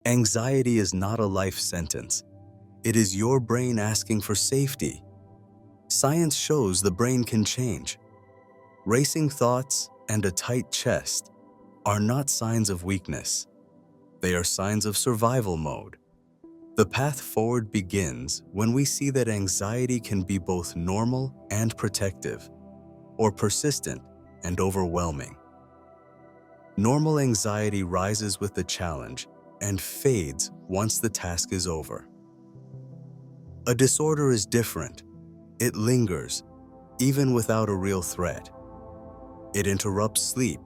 Anxiety is not a life sentence. It is your brain asking for safety. Science shows the brain can change. Racing thoughts and a tight chest are not signs of weakness. They are signs of survival mode. The path forward begins when we see that anxiety can be both normal and protective, or persistent and overwhelming. Normal anxiety rises with the challenge and fades once the task is over. A disorder is different. It lingers, even without a real threat. It interrupts sleep,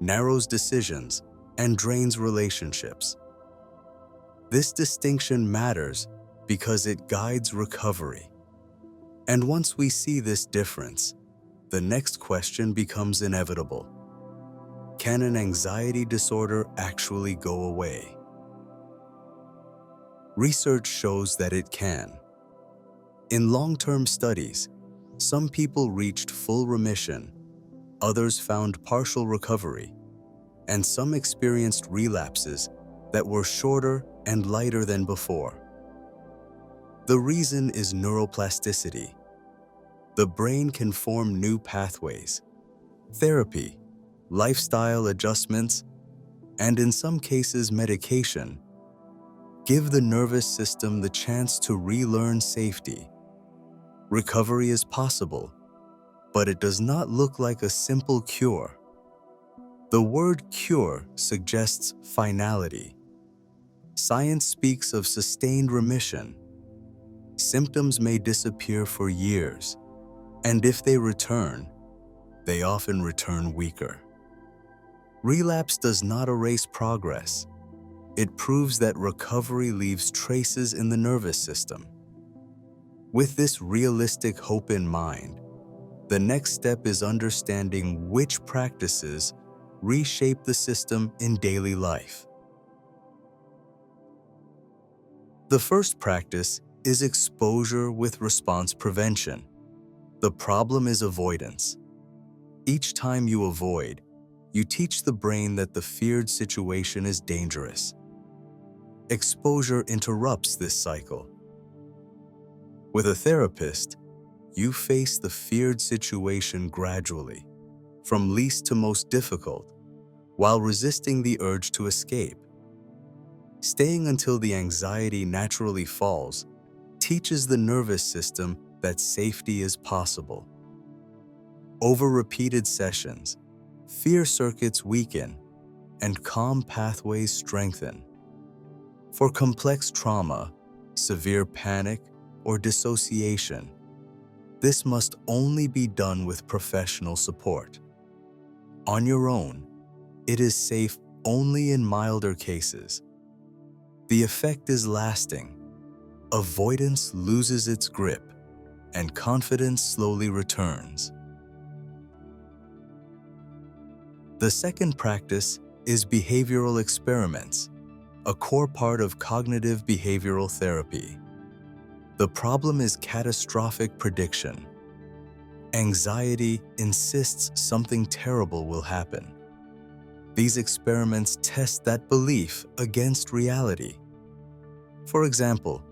narrows decisions, and drains relationships. This distinction matters because it guides recovery. And once we see this difference, the next question becomes inevitable. Can an anxiety disorder actually go away? Research shows that it can. In long-term studies, some people reached full remission, others found partial recovery, and some experienced relapses that were shorter and lighter than before. The reason is neuroplasticity. The brain can form new pathways. Therapy, lifestyle adjustments, and in some cases medication, give the nervous system the chance to relearn safety. Recovery is possible, but it does not look like a simple cure. The word cure suggests finality. Science speaks of sustained remission. Symptoms may disappear for years, and if they return, they often return weaker. Relapse does not erase progress. It proves that recovery leaves traces in the nervous system. With this realistic hope in mind, the next step is understanding which practices reshape the system in daily life. The first practice is exposure with response prevention. The problem is avoidance. Each time you avoid, you teach the brain that the feared situation is dangerous. Exposure interrupts this cycle. With a therapist, you face the feared situation gradually, from least to most difficult, while resisting the urge to escape. Staying until the anxiety naturally falls teaches the nervous system that safety is possible. Over repeated sessions, fear circuits weaken and calm pathways strengthen. For complex trauma, severe panic, or dissociation, this must only be done with professional support. On your own, it is safe only in milder cases. The effect is lasting. Avoidance loses its grip, and confidence slowly returns. The second practice is behavioral experiments, a core part of cognitive behavioral therapy. The problem is catastrophic prediction. Anxiety insists something terrible will happen. These experiments test that belief against reality. For example,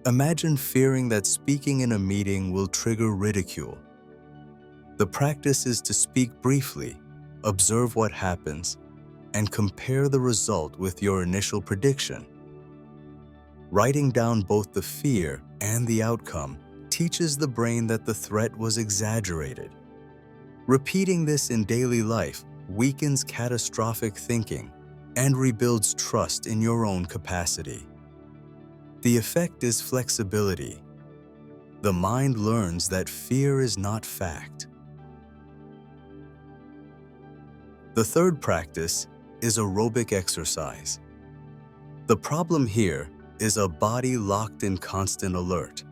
imagine fearing that speaking in a meeting will trigger ridicule. The practice is to speak briefly, observe what happens, and compare the result with your initial prediction. Writing down both the fear and the outcome teaches the brain that the threat was exaggerated. Repeating this in daily life weakens catastrophic thinking and rebuilds trust in your own capacity. The effect is flexibility. The mind learns that fear is not fact. The third practice is aerobic exercise. The problem here is a body locked in constant alert.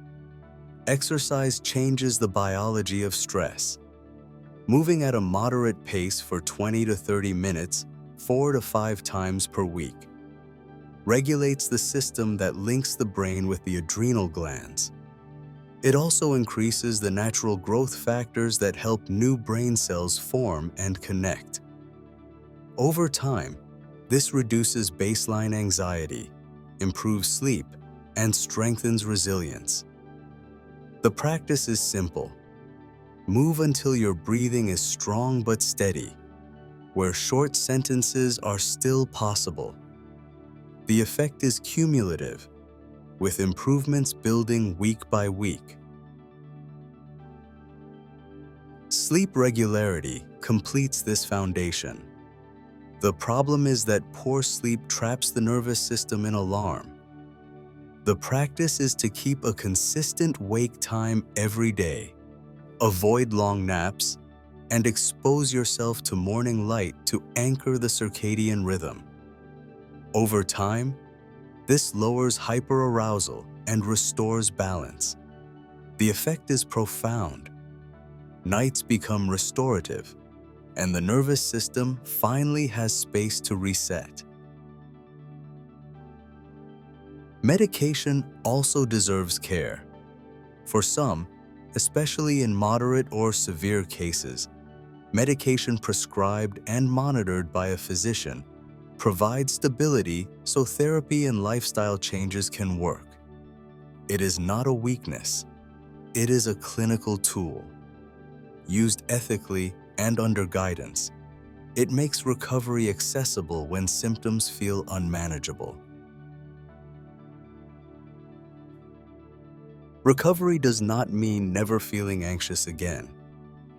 Exercise changes the biology of stress. Moving at a moderate pace for 20 to 30 minutes, 4 to 5 times per week, regulates the system that links the brain with the adrenal glands. It also increases the natural growth factors that help new brain cells form and connect. Over time, This reduces baseline anxiety, improves sleep, and strengthens resilience. The practice is simple. Move until your breathing is strong but steady, where short sentences are still possible. The effect is cumulative, with improvements building week by week. Sleep regularity completes this foundation. The problem is that poor sleep traps the nervous system in alarm. The practice is to keep a consistent wake time every day, avoid long naps, and expose yourself to morning light to anchor the circadian rhythm. Over time, this lowers hyperarousal and restores balance. The effect is profound. Nights become restorative, and the nervous system finally has space to reset. Medication also deserves care. For some, especially in moderate or severe cases, medication prescribed and monitored by a physician provides stability so therapy and lifestyle changes can work. It is not a weakness. It is a clinical tool. Used ethically and under guidance, it makes recovery accessible when symptoms feel unmanageable. Recovery does not mean never feeling anxious again.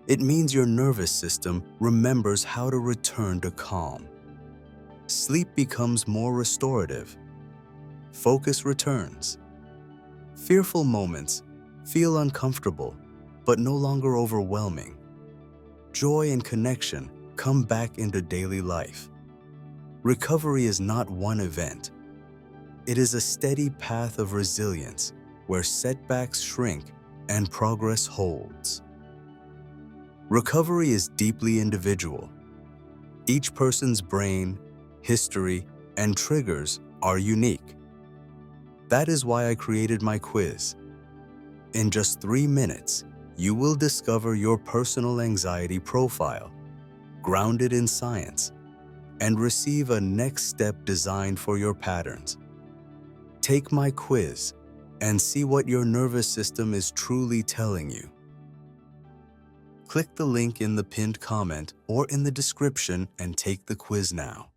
It means your nervous system remembers how to return to calm. Sleep becomes more restorative. Focus returns. Fearful moments feel uncomfortable, but no longer overwhelming. Joy and connection come back into daily life. Recovery is not one event. It is a steady path of resilience where setbacks shrink and progress holds. Recovery is deeply individual. Each person's brain, history, and triggers are unique. That is why I created my quiz. In just 3 minutes, you will discover your personal anxiety profile, grounded in science, and receive a next step designed for your patterns. Take my quiz and see what your nervous system is truly telling you. Click the link in the pinned comment or in the description and take the quiz now.